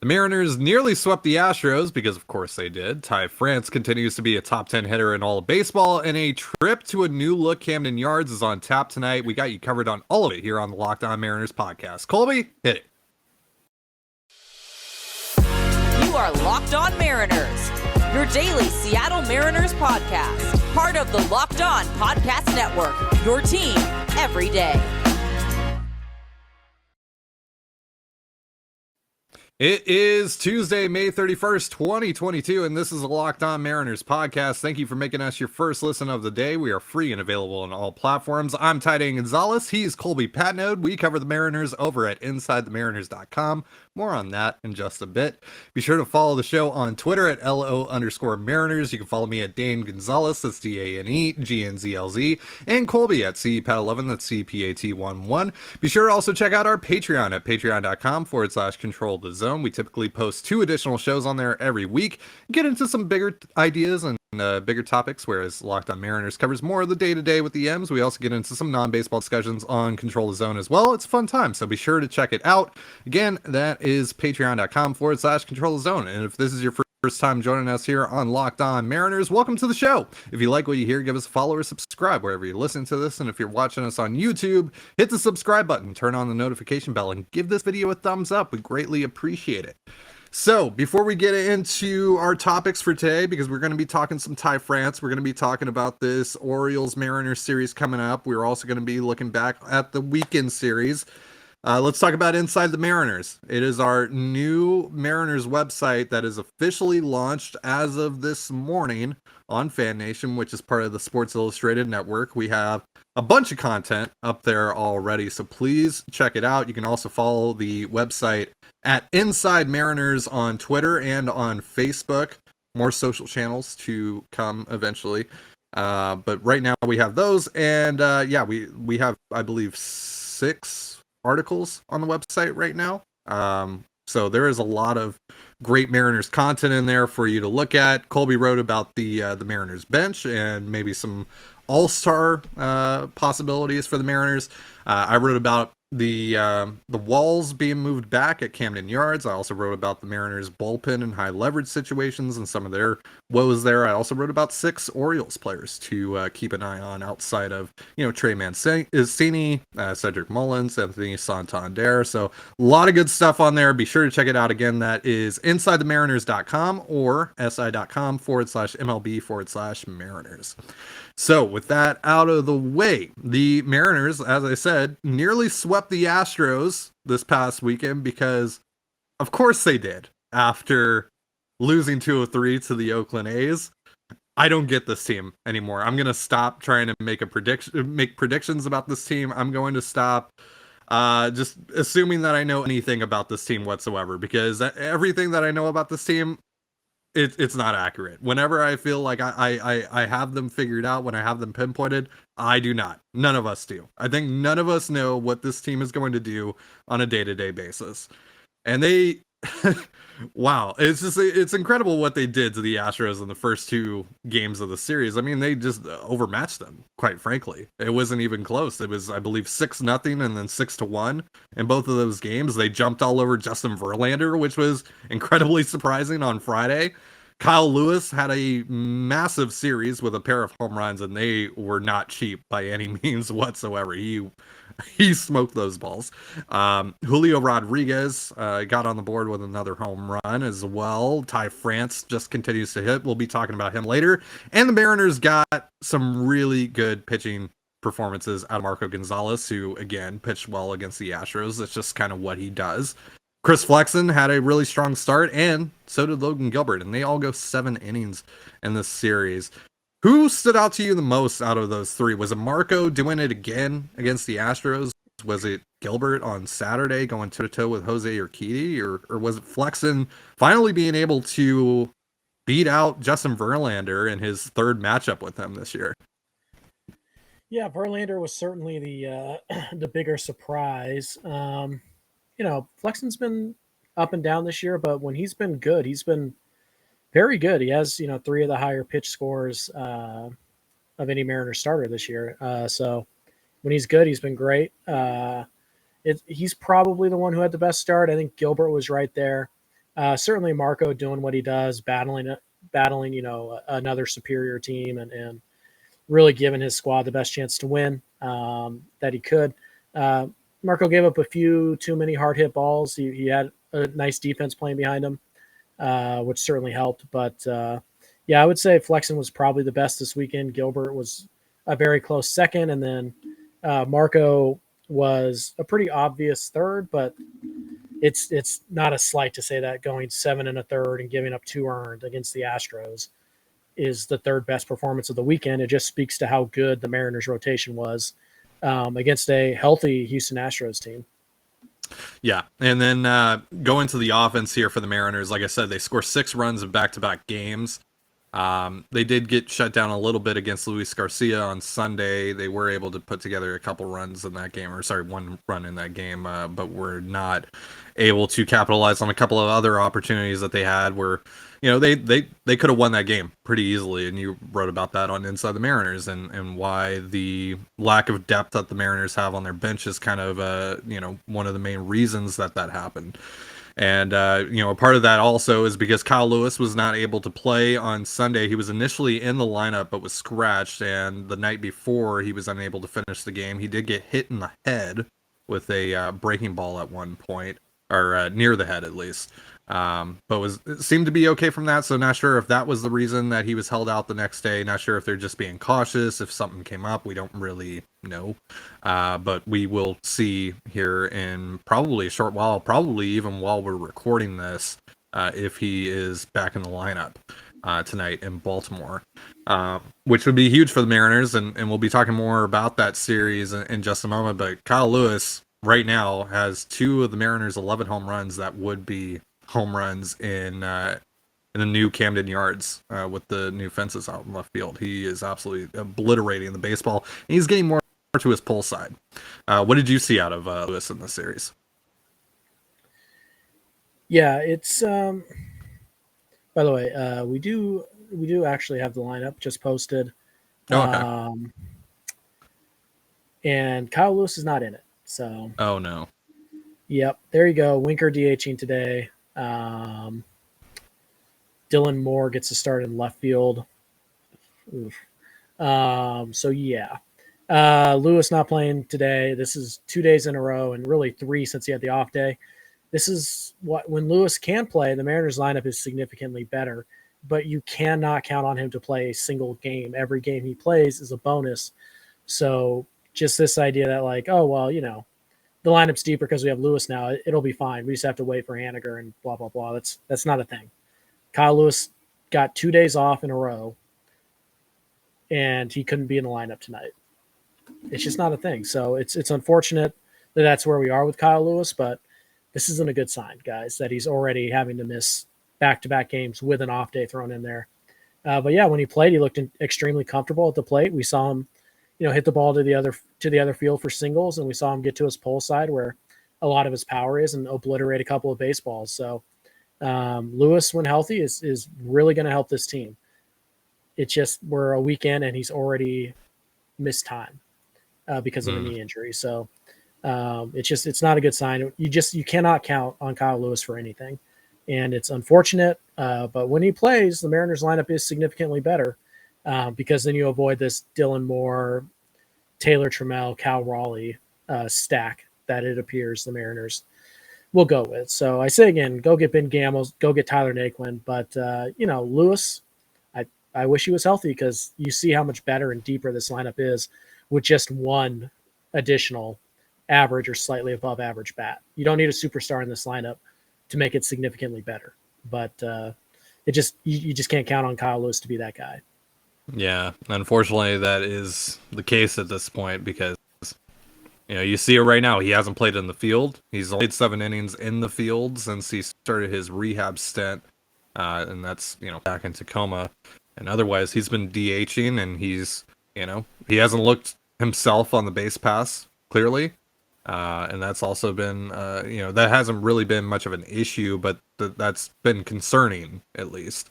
The Mariners nearly swept the Astros because, of course, they did. Ty France continues to be a top 10 hitter in all of baseball, and a trip to a new look Camden Yards is on tap tonight. We got you covered on all of it here on the Locked On Mariners podcast. Colby, hit it. You are Locked On Mariners, your daily Seattle Mariners podcast. Part of the Locked On Podcast Network, your team every day. It is Tuesday, May 31st, 2022, and this is a Locked On Mariners podcast. Thank you for making us your first listen of the day. We are free and available on all platforms. I'm Ty Gonzalez. He's Colby Patnode. We cover the Mariners over at InsideTheMariners.com. More on that in just a bit. Be sure to follow the show on Twitter at LO_Mariners. You can follow me at Dane Gonzalez, that's DANEGNZLZ, and Colby at CPAT11, that's CPAT11. Be sure to also check out our Patreon at patreon.com/control the zone. We typically post 2 additional shows on there every week, get into some bigger ideas and bigger topics, whereas Locked On Mariners covers more of the day-to-day with the M's. We also get into some non-baseball discussions on Control the Zone as well. It's a fun time, so be sure to check it out. Again, that is patreon.com/control the zone. And if this is your first time joining us here on Locked On Mariners, welcome to the show. If you like what you hear, give us a follow or subscribe wherever you listen to this. And if you're watching us on YouTube, hit the subscribe button, turn on the notification bell, and give this video a thumbs up. We greatly appreciate it. So, before we get into our topics for today, because we're going to be talking some Ty France, we're going to be talking about this Orioles-Mariners series coming up. We're also going to be looking back at the weekend series. Let's talk about Inside the Mariners. It is our new Mariners website that is officially launched as of this morning on Fan Nation, which is part of the Sports Illustrated network. We have a bunch of content up there already, so please check it out. You can also follow the website at Inside Mariners on Twitter and on Facebook. More social channels to come eventually. But right now we have those, and we have, I believe, 6 articles on the website right now. So there is a lot of great Mariners content in there for you to look at. Colby wrote about the Mariners bench and maybe some all-star possibilities for the Mariners. I wrote about the walls being moved back at Camden Yards. I also wrote about the Mariners bullpen and high leverage situations and some of their woes there. I also wrote about 6 Orioles players to keep an eye on outside of, Trey Mancini, Cedric Mullins, Anthony Santander. So a lot of good stuff on there. Be sure to check it out. Again, that is InsideTheMariners.com or si.com/MLB/Mariners. So with that out of the way, the Mariners, as I said, nearly swept the Astros this past weekend because, of course they did, after losing 2-3 to the Oakland A's. I don't get this team anymore. I'm going to stop trying to make predictions about this team. I'm going to stop just assuming that I know anything about this team whatsoever, because everything that I know about this team, it's not accurate. Whenever I feel like I have them figured out, when I have them pinpointed, I do not. None of us do. I think none of us know what this team is going to do on a day-to-day basis. And they, wow, it's incredible what they did to the Astros in the first 2 games of the series. I mean, they just overmatched them, quite frankly. It wasn't even close. It was, I believe, 6-0 and then 6-1 in both of those games. They jumped all over Justin Verlander, which was incredibly surprising on Friday. Kyle Lewis had a massive series with a pair of home runs, and they were not cheap by any means whatsoever. He smoked those balls. Julio Rodriguez got on the board with another home run as well. Ty France just continues to hit. We'll be talking about him later. And the Mariners got some really good pitching performances out of Marco Gonzalez, who, again, pitched well against the Astros. That's just kind of what he does. Chris Flexen had a really strong start, and so did Logan Gilbert, and they all go 7 innings in this series. Who stood out to you the most out of those 3? Was it Marco doing it again against the Astros? Was it Gilbert on Saturday going toe-to-toe with Jose Urquidy? Or was it Flexen finally being able to beat out Justin Verlander in his 3rd matchup with him this year? Yeah, Verlander was certainly the bigger surprise. Flexen's been up and down this year, but when he's been good, he's been very good. He has, 3 of the higher pitch scores of any Mariner starter this year. So when he's good, he's been great. He's probably the one who had the best start. I think Gilbert was right there Certainly Marco doing what he does, battling, another superior team and really giving his squad the best chance to win that he could. Marco gave up a few too many hard hit balls. He had a nice defense playing behind him, which certainly helped. But I would say Flexen was probably the best this weekend. Gilbert was a very close second, and then Marco was a pretty obvious third. But it's not a slight to say that going 7 1/3 and giving up 2 earned against the Astros is the third best performance of the weekend. It just speaks to how good the Mariners rotation was against a healthy Houston Astros team. Yeah, and then going to the offense here for the Mariners, like I said, they score 6 runs in back-to-back games. They did get shut down a little bit against Luis Garcia on Sunday. They were able to put together a couple runs in that game, 1 run in that game, but were not able to capitalize on a couple of other opportunities that they had where, they could have won that game pretty easily. And you wrote about that on Inside the Mariners and why the lack of depth that the Mariners have on their bench is kind of, one of the main reasons that happened. And, a part of that also is because Kyle Lewis was not able to play on Sunday. He was initially in the lineup, but was scratched. And the night before, he was unable to finish the game. He did get hit in the head with a breaking ball at one point, or near the head at least. But seemed to be okay from that. So not sure if that was the reason that he was held out the next day. Not sure if they're just being cautious. If something came up, we don't really know. But we will see here in probably a short while, probably even while we're recording this, if he is back in the lineup tonight in Baltimore, which would be huge for the Mariners. And we'll be talking more about that series in just a moment. But Kyle Lewis right now has 2 of the Mariners' 11 home runs that would be home runs in the new Camden Yards with the new fences out in left field. He is absolutely obliterating the baseball, and he's getting more to his pull side. What did you see out of Lewis in this series? Yeah, it's by the way, we do actually have the lineup just posted. Oh, okay. And Kyle Lewis is not in it. So oh no. Yep, there you go. Winker DHing today. Dylan Moore gets a start in left field. So yeah, Lewis not playing today. This is 2 days in a row, and really 3 since he had the off day. This is when Lewis can play, the Mariners lineup is significantly better, but you cannot count on him to play a single game. Every game he plays is a bonus. So just this idea that the lineup's deeper because we have Lewis now, it'll be fine. We just have to wait for Haniger and blah, blah, blah. That's not a thing. Kyle Lewis got 2 days off in a row, and he couldn't be in the lineup tonight. It's just not a thing. So it's unfortunate that that's where we are with Kyle Lewis, but this isn't a good sign, guys, that he's already having to miss back-to-back games with an off day thrown in there. But yeah, when he played, he looked extremely comfortable at the plate. We saw him hit the ball to the other field for singles, and we saw him get to his pull side where a lot of his power is and obliterate a couple of baseballs. So Lewis, when healthy, is really going to help this team. It's just we're a weekend and he's already missed time because of a knee injury. So it's not a good sign. You cannot count on Kyle Lewis for anything, and it's unfortunate. But when he plays, the Mariners lineup is significantly better. Because then you avoid this Dylan Moore, Taylor Trammell, Cal Raleigh stack that it appears the Mariners will go with. So I say again, go get Ben Gamble, go get Tyler Naquin. But, Lewis, I wish he was healthy because you see how much better and deeper this lineup is with just one additional average or slightly above average bat. You don't need a superstar in this lineup to make it significantly better. But you just can't count on Kyle Lewis to be that guy. Yeah, unfortunately, that is the case at this point because, you see it right now. He hasn't played in the field. He's only played 7 innings in the field since he started his rehab stint, and that's, back in Tacoma. And otherwise, he's been DHing, and he's, he hasn't looked himself on the base pass, clearly. And that's also been, that hasn't really been much of an issue, but that's been concerning, at least.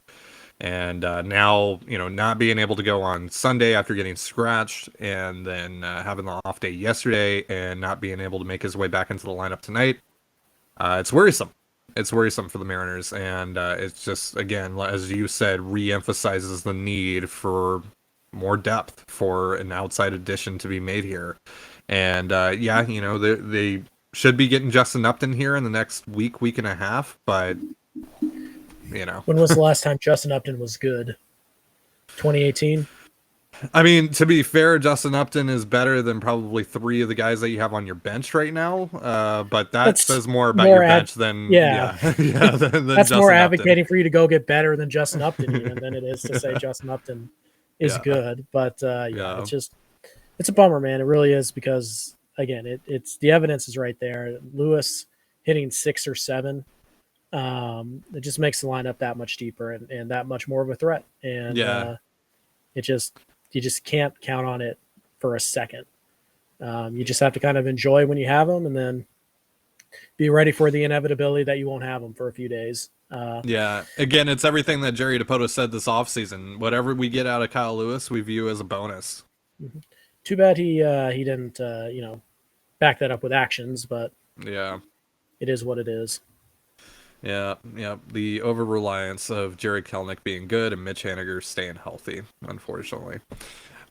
And now, not being able to go on Sunday after getting scratched and then having the off day yesterday and not being able to make his way back into the lineup tonight, it's worrisome. It's worrisome for the Mariners, and it's just, again, as you said, re-emphasizes the need for more depth for an outside addition to be made here. And yeah, you know, they should be getting Justin Upton here in the next week and a half, but you know, When was the last time Justin Upton was good? 2018. I mean, to be fair, Justin Upton is better than probably three of the guys that you have on your bench right now. But that That's says more about your bench than yeah. than That's Justin more Upton. advocating for you to go get better than Justin Upton even than it is to say Justin Upton is Yeah. good. But Yeah. it's a bummer, man. It really is, because again, it's the evidence is right there. Lewis hitting 6 or 7. It just makes the lineup that much deeper and that much more of a threat. And Yeah. you just can't count on it for a second. You just have to kind of enjoy when you have them, and then be ready for the inevitability that you won't have them for a few days. Yeah. Again, it's everything that Jerry DePoto said this offseason. Whatever we get out of Kyle Lewis, we view as a bonus. Too bad he didn't back that up with actions, but Yeah. it is what it is. Yeah, yeah. The over-reliance of Jerry Kelnick being good and Mitch Haniger staying healthy, unfortunately.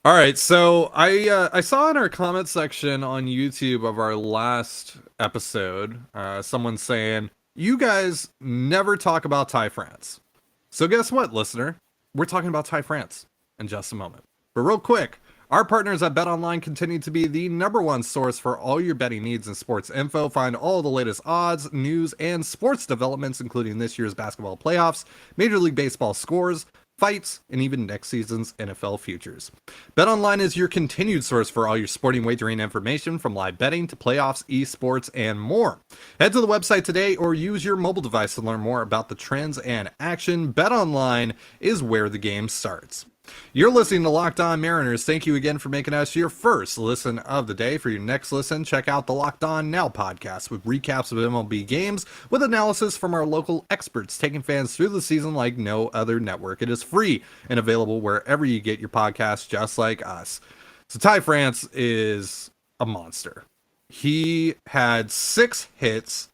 All right, so I saw in our comment section on YouTube of our last episode, someone saying, you guys never talk about Ty France. So guess what, listener? We're talking about Ty France in just a moment. But real quick, our partners at BetOnline continue to be the #1 source for all your betting needs and sports info. Find all the latest odds, news, and sports developments, including this year's basketball playoffs, Major League Baseball scores, fights, and even next season's NFL futures. BetOnline is your continued source for all your sporting wagering information, from live betting to playoffs, esports, and more. Head to the website today or use your mobile device to learn more about the trends and action. BetOnline is where the game starts. You're listening to Locked On Mariners. Thank you again for making us your first listen of the day. For your next listen, check out the Locked On Now podcast with recaps of MLB games with analysis from our local experts, taking fans through the season like no other network. It is free and available wherever you get your podcasts, just like us. So Ty France is a monster. He had 6 hits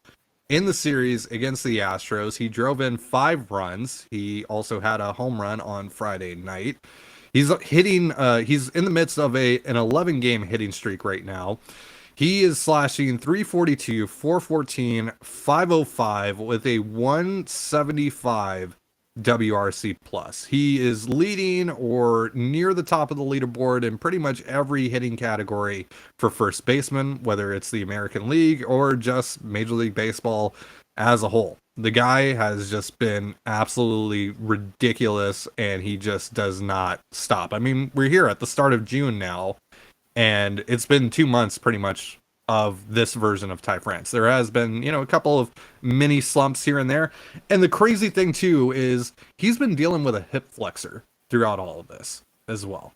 in the series against the Astros. He drove in 5 runs. He also had a home run on Friday night. He's hitting, he's in the midst of an 11-game hitting streak right now. He is slashing 342, 414, 505 with a 175 WRC plus. He is leading or near the top of the leaderboard in pretty much every hitting category for first baseman, whether it's the American League or just Major League Baseball as a whole. The guy has just been absolutely ridiculous, and he just does not stop. I mean, we're here at the start of June now, and it's been 2 months pretty much of this version of Ty France. There has been, a couple of mini slumps here and there. And the crazy thing too is he's been dealing with a hip flexor throughout all of this as well.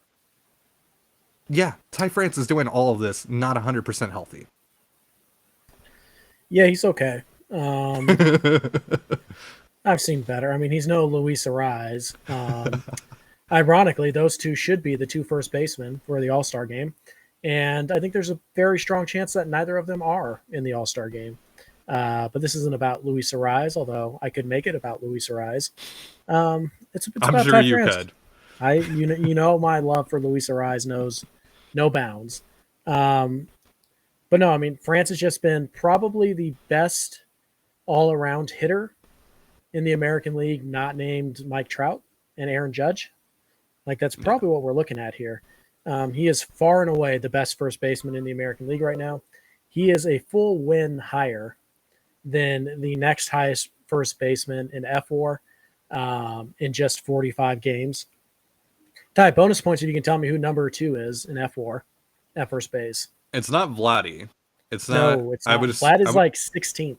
Yeah, Ty France is doing all of this not 100% healthy. Yeah, he's okay. I've seen better. I mean, he's no Luis Ariz. Ironically, those two should be the 2 first basemen for the All-Star game. And I think there's a very strong chance that neither of them are in the All-Star game. But this isn't about Luis Ariz, although I could make it about Luis Ariz. It's I'm about sure Ty you France. could. You know my love for Luis Ariz knows no bounds. But no, I mean, France has just been probably the best all-around hitter in the American League, not named Mike Trout and Aaron Judge. Like, that's probably what we're looking at here. He is far and away the best first baseman in the American League right now. He is a full win higher than the next highest first baseman in F4 in just 45 games. Ty, bonus points if you can tell me who number 2 is in F4 at first base. It's not Vladdy. It's not. No, it's not. Vlad is like 16th.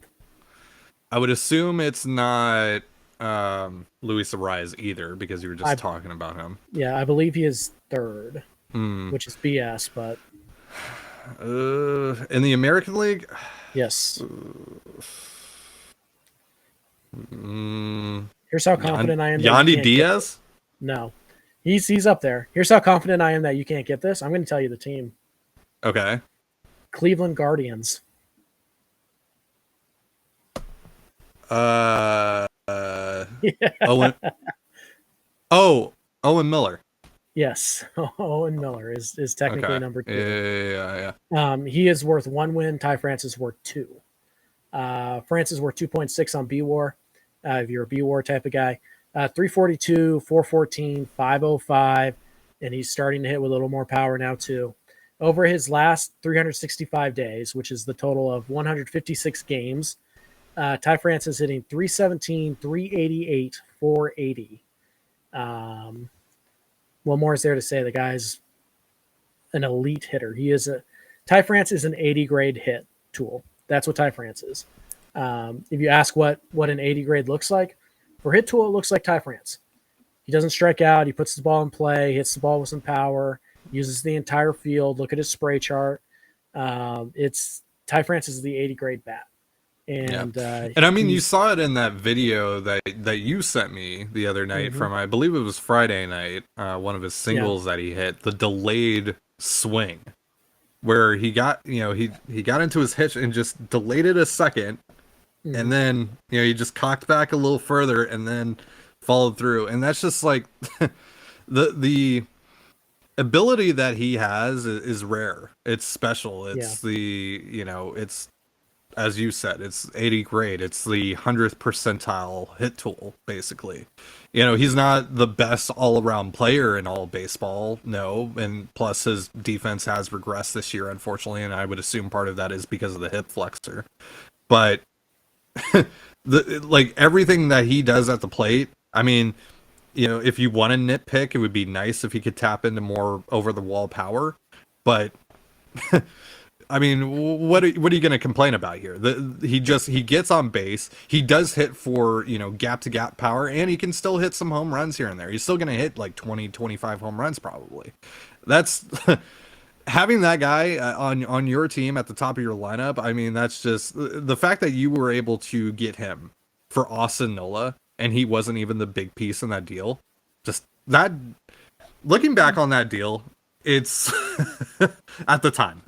I would assume it's not Luis Ariz either, because you were just talking about him. Yeah, I believe he is 3rd, which is BS, but in the American League, yes. Here's how confident I am. Yandy Diaz? No, he's up there. Here's how confident I am that you can't get this. I'm going to tell you the team. Okay. Cleveland Guardians. Yeah. Owen. Oh, Owen Miller. Yes, Owen Miller is technically Okay. number Yeah, two. yeah, yeah. He is worth 1 win. Ty France is worth 2. France is worth 2.6 on B War. If you're a B War type of guy, 342, 414, 505, and he's starting to hit with a little more power now too. Over his last 365 days, which is the total of 156 games, Ty France is hitting 317, 388, 480. What more is there to say? The guy's an elite hitter. Ty France is an 80 grade hit tool. That's what Ty France is. If you ask what an 80 grade looks like, for hit tool, it looks like Ty France. He doesn't strike out. He puts the ball in play, hits the ball with some power, uses the entire field. Look at his spray chart. It's Ty France is the 80 grade bat. And yeah. And I mean, you saw it in that video that you sent me the other night from, I believe it was Friday night, one of his singles that he hit, the delayed swing, where he got, he got into his hitch and just delayed it a second, and then, he just cocked back a little further and then followed through. And that's just like the ability that he has is rare. It's special. It's it's, as you said, it's 80 grade. It's the 100th percentile hit tool, basically. He's not the best all-around player in all of baseball, no, and plus his defense has regressed this year, unfortunately, and I would assume part of that is because of the hip flexor. But everything that he does at the plate, I mean, if you want to nitpick, it would be nice if he could tap into more over-the-wall power, but I mean, what are you going to complain about here? He gets on base. He does hit for, gap to gap power, and he can still hit some home runs here and there. He's still going to hit like 20, 25 home runs probably. That's having that guy on your team at the top of your lineup. I mean, that's just the fact that you were able to get him for Austin Nola, and he wasn't even the big piece in that deal. Just that, looking back on that deal, it's at the time,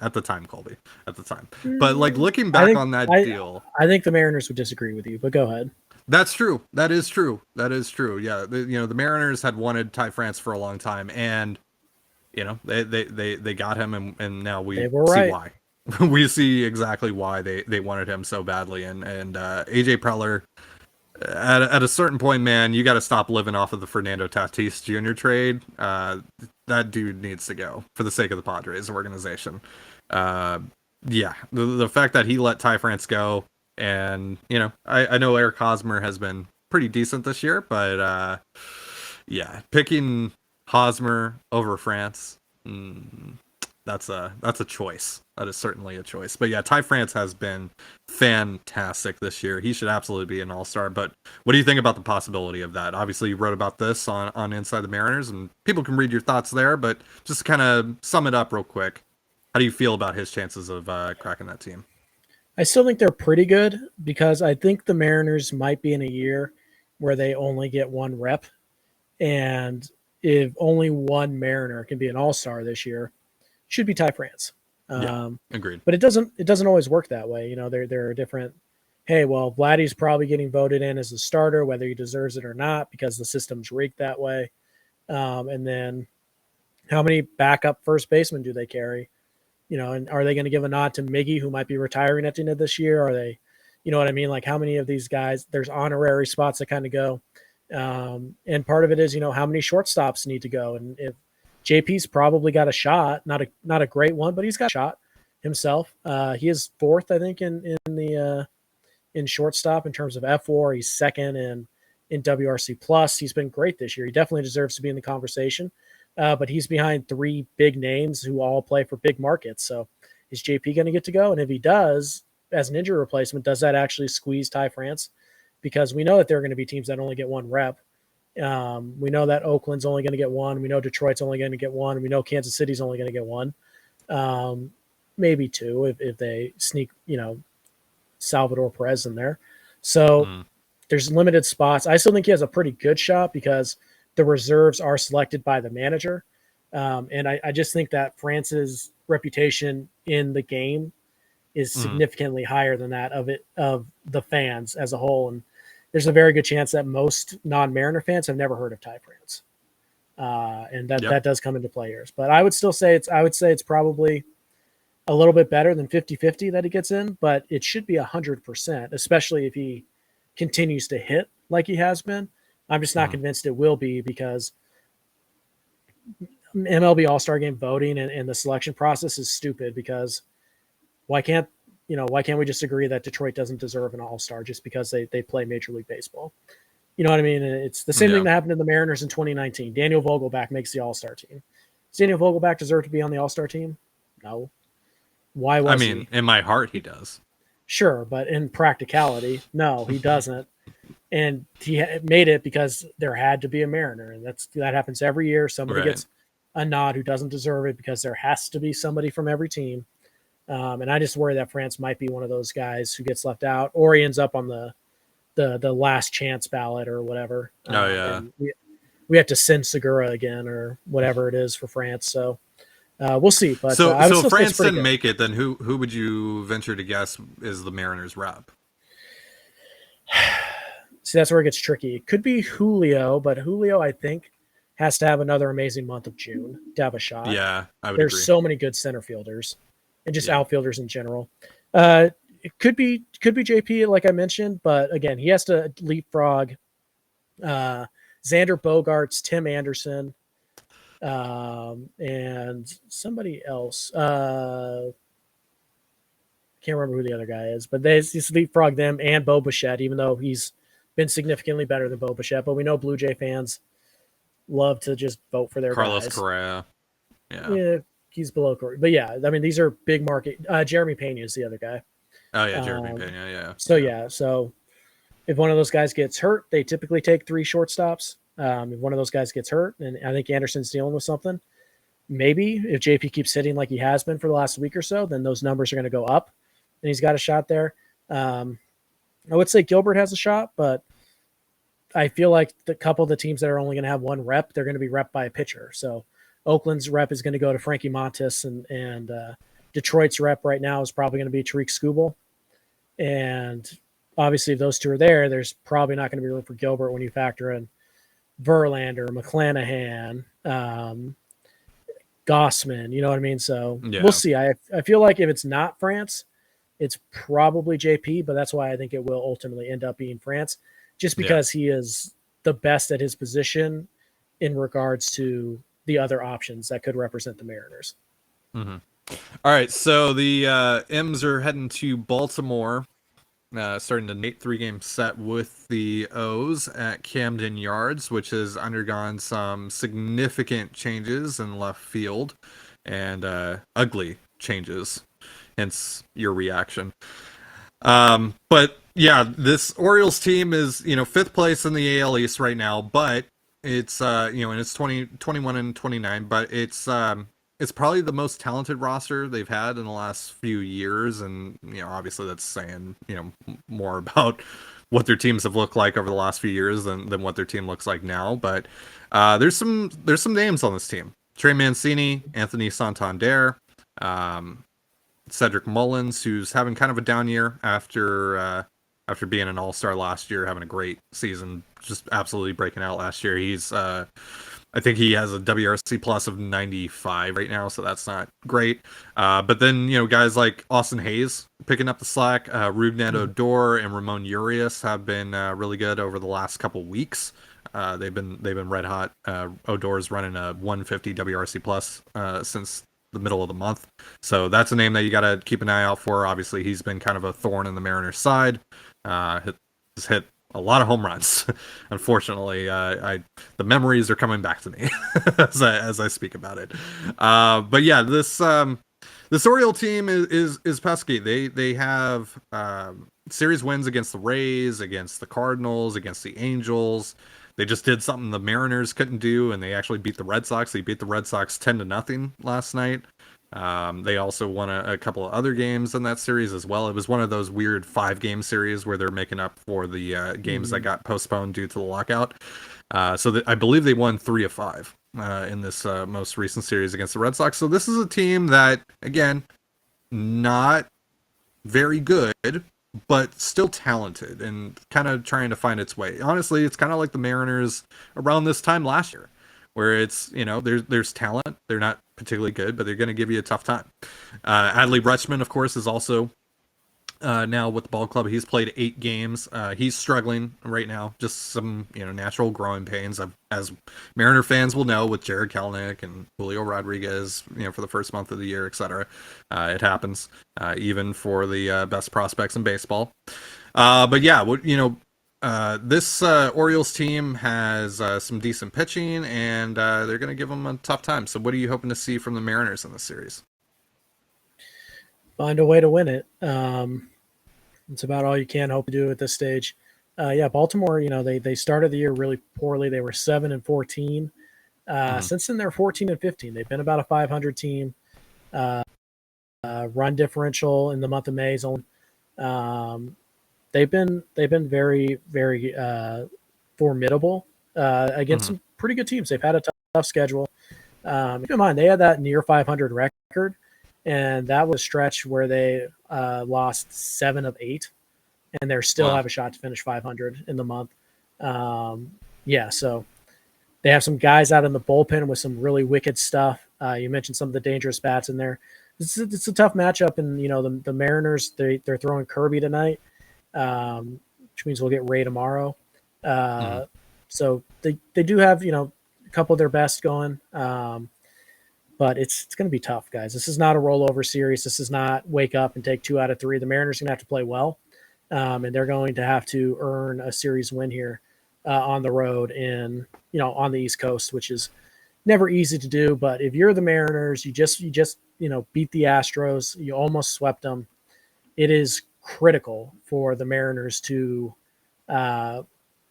Colby, at the time. But looking back on that deal, I think the Mariners would disagree with you, but go ahead. That's true. That is true. Yeah, the Mariners had wanted Ty France for a long time, and they got him, and now we see why. We see exactly why they wanted him so badly, and AJ Preller. At a certain point, man, you got to stop living off of the Fernando Tatis Jr. trade. That dude needs to go for the sake of the Padres organization. The fact that he let Ty France go, and I know Eric Hosmer has been pretty decent this year, but picking Hosmer over France, that's a choice. That is certainly a choice. But yeah, Ty France has been fantastic this year. He should absolutely be an all-star. But what do you think about the possibility of that? Obviously, you wrote about this on Inside the Mariners, and people can read your thoughts there. But just to kind of sum it up real quick, how do you feel about his chances of cracking that team? I still think they're pretty good, because I think the Mariners might be in a year where they only get one rep. And if only one Mariner can be an all-star this year, it should be Ty France. Agreed. But it doesn't always work that way. There are different. Hey, well, Vladdy's probably getting voted in as a starter, whether he deserves it or not, because the system's rigged that way. And then, how many backup first basemen do they carry? And are they going to give a nod to Miggy, who might be retiring at the end of this year? Are they, you know what I mean? Like, how many of these guys? There's honorary spots that kind of go. And part of it is, how many shortstops need to go, and if JP's probably got a shot, not a great one, but he's got a shot himself. He is fourth, I think, in shortstop in terms of F4. He's second in WRC plus. He's been great this year. He definitely deserves to be in the conversation, but he's behind three big names who all play for big markets. So is JP going to get to go? And if he does, as an injury replacement, does that actually squeeze Ty France? Because we know that there are going to be teams that only get one rep. We know that Oakland's only going to get one. We know Detroit's only going to get one. We know Kansas City's only going to get one, maybe two if they sneak, Salvador Perez in there. So there's limited spots. I still think he has a pretty good shot because the reserves are selected by the manager. And I just think that France's reputation in the game is significantly higher than that of the fans as a whole. And there's a very good chance that most non-Mariner fans have never heard of Ty France. And that does come into play here. But I would still say it's probably a little bit better than 50-50 that he gets in, but it should be 100%, especially if he continues to hit like he has been. I'm just not convinced it will be, because MLB All-Star Game voting and the selection process is stupid, because why can't we just agree that Detroit doesn't deserve an All-Star just because they play Major League Baseball? You know what I mean? It's the same thing that happened to the Mariners in 2019. Daniel Vogelbach makes the All-Star team. Does Daniel Vogelbach deserve to be on the All-Star team? No. Why was he? In my heart, he does. Sure, but in practicality, no, he doesn't. And he made it because there had to be a Mariner, and that happens every year. Somebody gets a nod who doesn't deserve it, because there has to be somebody from every team. And I just worry that France might be one of those guys who gets left out, or he ends up on the last chance ballot or whatever. And we have to send Segura again or whatever it is for France. So we'll see. But so if France didn't make it, then who would you venture to guess is the Mariners rep? See, that's where it gets tricky. It could be Julio, but Julio, I think, has to have another amazing month of June to have a shot. Yeah, I would There's agree. so many good center fielders and just outfielders in general. It could be JP, like I mentioned, but again, he has to leapfrog Xander Bogaerts, Tim Anderson, and somebody else. Can't remember who the other guy is, but they just leapfrog them and Bo Bichette, even though he's been significantly better than Bo Bichette. But we know Blue Jay fans love to just vote for their Carlos guys. Correa. Yeah, he's below Correa. But yeah, I mean, these are big market. Jeremy Pena is the other guy. Oh yeah, Jeremy Pena. So if one of those guys gets hurt, they typically take 3 shortstops. If one of those guys gets hurt, and I think Anderson's dealing with something, maybe if JP keeps hitting like he has been for the last week or so, then those numbers are going to go up, and he's got a shot there. I would say Gilbert has a shot, but I feel like the couple of the teams that are only going to have one rep, they're going to be rep by a pitcher. So Oakland's rep is going to go to Frankie Montas, and Detroit's rep right now is probably going to be Tariq Skubal. And obviously, if those two are there, there's probably not going to be room for Gilbert when you factor in Verlander, McClanahan, Gossman. You know what I mean? So we'll see. I feel like if it's not France, it's probably JP, but that's why I think it will ultimately end up being France, just because he is the best at his position in regards to the other options that could represent the Mariners. Mm-hmm. All right, so the M's are heading to Baltimore, starting the 3-game set with the O's at Camden Yards, which has undergone some significant changes in left field and ugly changes, hence your reaction. But yeah, this Orioles team is, 5th place in the AL East right now, but it's, and it's 21 and 29, but it's probably the most talented roster they've had in the last few years. And, obviously that's saying, more about what their teams have looked like over the last few years than what their team looks like now. But there's some names on this team. Trey Mancini, Anthony Santander, Cedric Mullins, who's having kind of a down year after being an all-star last year, having a great season, just absolutely breaking out last year. He's I think he has a WRC plus of 95 right now, so that's not great. But then, guys like Austin Hayes picking up the slack, Rougned Odor and Ramon Urias have been really good over the last couple weeks. They've been red hot. Odor's running a 150 WRC plus since the middle of the month. So that's a name that you got to keep an eye out for. Obviously, he's been kind of a thorn in the Mariners' side. He's hit a lot of home runs. Unfortunately, the memories are coming back to me as I speak about it. But yeah, this Oriole team is pesky. They have series wins against the Rays, against the Cardinals, against the Angels. They just did something the Mariners couldn't do, and they actually beat the Red Sox. They beat the Red Sox 10-0 last night. They also won a couple of other games in that series as well. It was one of those weird 5-game series where they're making up for the games that got postponed due to the lockout. So I believe they won 3 of 5 in this most recent series against the Red Sox. So this is a team that, again, not very good, but still talented and kind of trying to find its way. Honestly, it's kind of like the Mariners around this time last year, where it's, there's talent. They're not particularly good, but they're going to give you a tough time. Adley Rutschman, of course, is also now with the ball club. He's played 8 games. He's struggling right now, just some natural growing pains, as Mariner fans will know, with Jared Kelenic and Julio Rodriguez, for the first month of the year, etc. It happens, even for the best prospects in baseball. But yeah, this Orioles team has some decent pitching, and they're going to give them a tough time. So what are you hoping to see from the Mariners in this series? Find a way to win it. It's about all you can hope to do at this stage. Baltimore, they started the year really poorly. They were 7-14. Since then, they're 14-15. They've been about a 500 team. Run differential in the month of May is only. They've been very, very formidable against some pretty good teams. They've had a tough schedule. Keep in mind, they had that near 500 record, and that was a stretch where they lost 7 of 8, and they still have a shot to finish 500 in the month. So they have some guys out in the bullpen with some really wicked stuff. You mentioned some of the dangerous bats in there. It's a tough matchup, and the Mariners, they're throwing Kirby tonight, which means we'll get Ray tomorrow. So they do have a couple of their best going. But it's going to be tough, guys. This is not a rollover series. This is not wake up and take 2 out of 3. The Mariners are going to have to play well, and they're going to have to earn a series win here on the road on the East Coast, which is never easy to do. But if you're the Mariners, you just beat the Astros. You almost swept them. It is critical for the Mariners to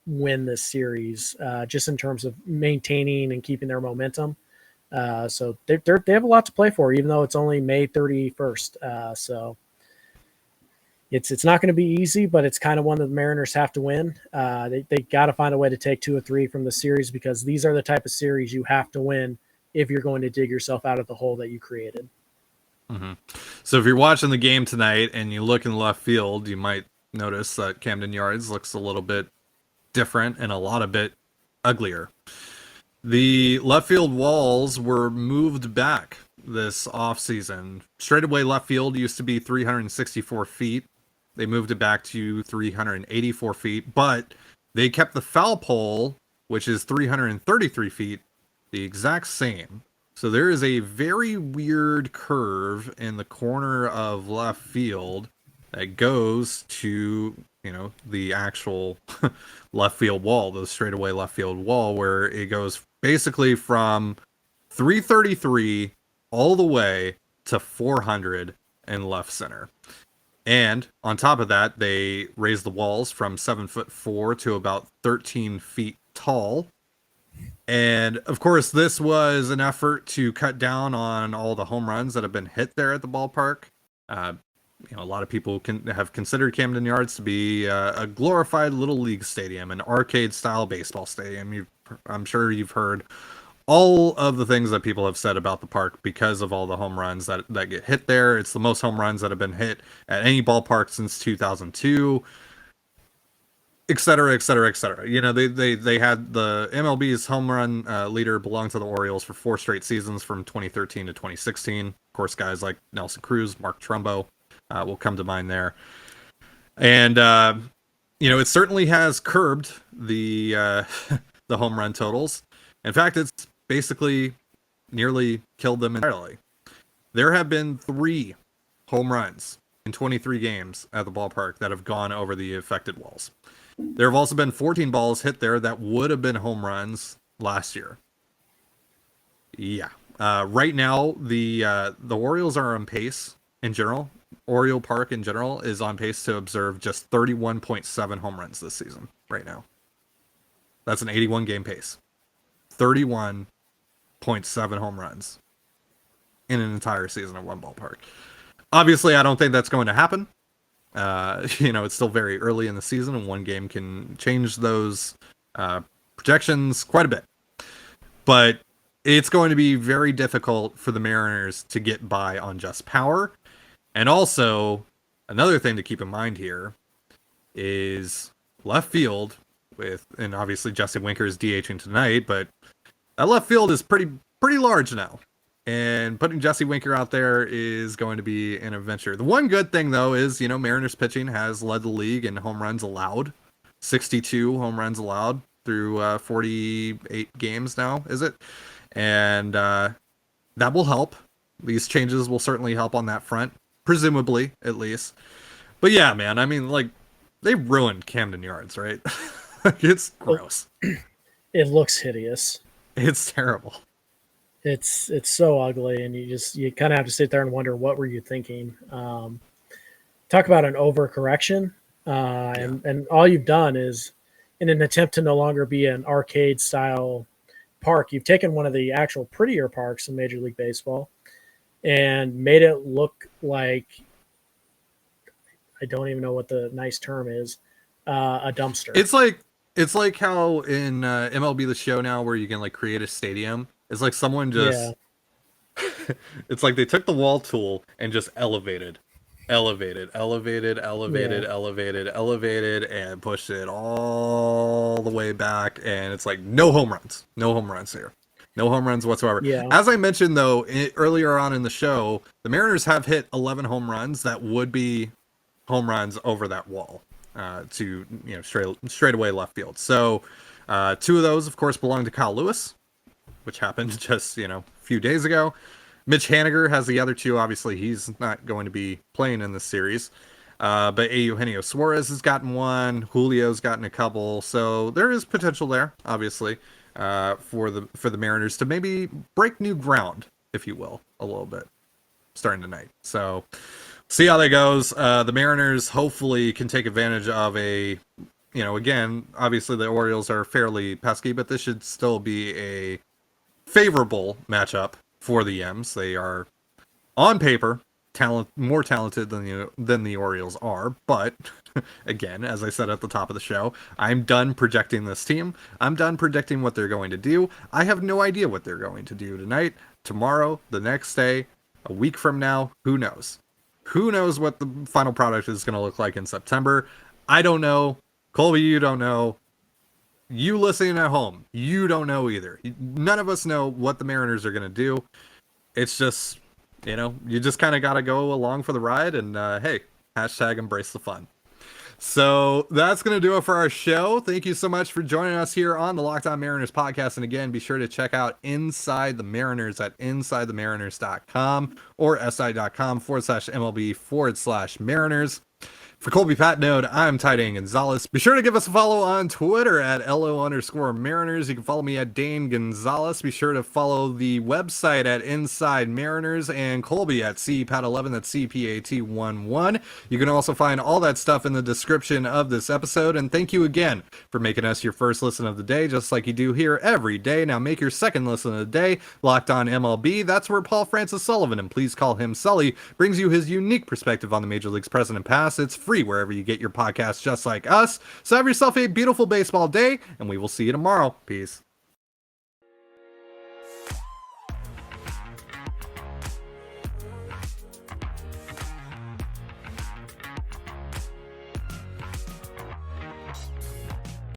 win this series, just in terms of maintaining and keeping their momentum. So they have a lot to play for, even though it's only May 31st. So it's not going to be easy, but it's kind of one that the Mariners have to win. They got to find a way to take 2 or 3 from the series, because these are the type of series you have to win if you're going to dig yourself out of the hole that you created. Mm-hmm. So if you're watching the game tonight and you look in left field, you might notice that Camden Yards looks a little bit different and a lot of bit uglier. The left field walls were moved back this offseason. Straightaway left field used to be 364 feet. They moved it back to 384 feet, but they kept the foul pole, which is 333 feet, the exact same. So there is a very weird curve in the corner of left field that goes to, the actual left field wall, the straightaway left field wall, where it goes basically from 333 all the way to 400 in left center. And on top of that, they raised the walls from 7'4" to about 13 feet tall. And of course, this was an effort to cut down on all the home runs that have been hit there at the ballpark. A lot of people have considered Camden Yards to be a glorified little league stadium, an arcade-style baseball stadium. I'm sure you've heard all of the things that people have said about the park because of all the home runs that get hit there. It's the most home runs that have been hit at any ballpark since 2002, et cetera, et cetera, et cetera. They had the MLB's home run leader belong to the Orioles for 4 straight seasons from 2013 to 2016. Of course, guys like Nelson Cruz, Mark Trumbo will come to mind there. And, it certainly has curbed the the home run totals. In fact, it's basically nearly killed them entirely. There have been 3 home runs in 23 games at the ballpark that have gone over the affected walls. There have also been 14 balls hit there that would have been home runs last year. Yeah. Right now, the Orioles are on pace in general. Oriole Park in general is on pace to observe just 31.7 home runs this season right now. That's an 81 game pace. 31.7 home runs in an entire season at one ballpark. Obviously, I don't think that's going to happen. It's still very early in the season, and one game can change those projections quite a bit. But it's going to be very difficult for the Mariners to get by on just power. And also, another thing to keep in mind here is left field and obviously Jesse Winker is DHing tonight, but that left field is pretty large now. And putting Jesse Winker out there is going to be an adventure. The one good thing, though, is, Mariners pitching has led the league in home runs allowed. 62 home runs allowed through 48 games now, is it? And that will help. These changes will certainly help on that front, presumably, at least. But yeah, man, I mean, like, they ruined Camden Yards, right? It's gross. It looks hideous. It's terrible. It's so ugly, and you kind of have to sit there and wonder, what were you thinking? Talk about an overcorrection, and all you've done is, in an attempt to no longer be an arcade style park, you've taken one of the actual prettier parks in Major League Baseball and made it look like, I don't even know what the nice term is, a dumpster. It's like how in MLB The Show now, where you can like create a stadium. It's like someone just, it's like they took the wall tool and just elevated, and pushed it all the way back. And it's like, no home runs here. No home runs whatsoever. Yeah. As I mentioned, though, earlier on in the show, the Mariners have hit 11 home runs that would be home runs over that wall to, straight away left field. So 2 of those, of course, belong to Kyle Lewis, which happened just, a few days ago. Mitch Haniger has the other 2. Obviously, he's not going to be playing in this series. But Eugenio Suarez has gotten 1. Julio's gotten a couple. So there is potential there, obviously, for the Mariners to maybe break new ground, if you will, a little bit, starting tonight. So see how that goes. The Mariners hopefully can take advantage of again, obviously the Orioles are fairly pesky, but this should still be a favorable matchup for the M's. They are, on paper, more talented than the Orioles are, but again, as I said at the top of the show, I'm done projecting this team. I'm done predicting what they're going to do. I have no idea what they're going to do tonight, tomorrow, the next day, a week from now. Who knows? Who knows what the final product is going to look like in September? I don't know. Colby, you don't know. You listening at home, you don't know either. None of us know what the Mariners are going to do. It's just, you just kind of got to go along for the ride, and hey, hashtag embrace the fun. So that's going to do it for our show. Thank you so much for joining us here on the Locked On Mariners podcast. And again, be sure to check out Inside the Mariners at InsideTheMariners.com or si.com/MLB/Mariners. For Colby Patnode, I'm Ty Gonzalez. Be sure to give us a follow on Twitter at LO_Mariners. You can follow me at Dane Gonzalez. Be sure to follow the website at Inside Mariners and Colby at CPAT11. That's CPAT11. You can also find all that stuff in the description of this episode. And thank you again for making us your first listen of the day, just like you do here every day. Now make your second listen of the day Locked On MLB. That's where Paul Francis Sullivan, and please call him Sully, brings you his unique perspective on the Major League's present and past. It's free wherever you get your podcasts, just like us. So have yourself a beautiful baseball day, and we will see you tomorrow. Peace.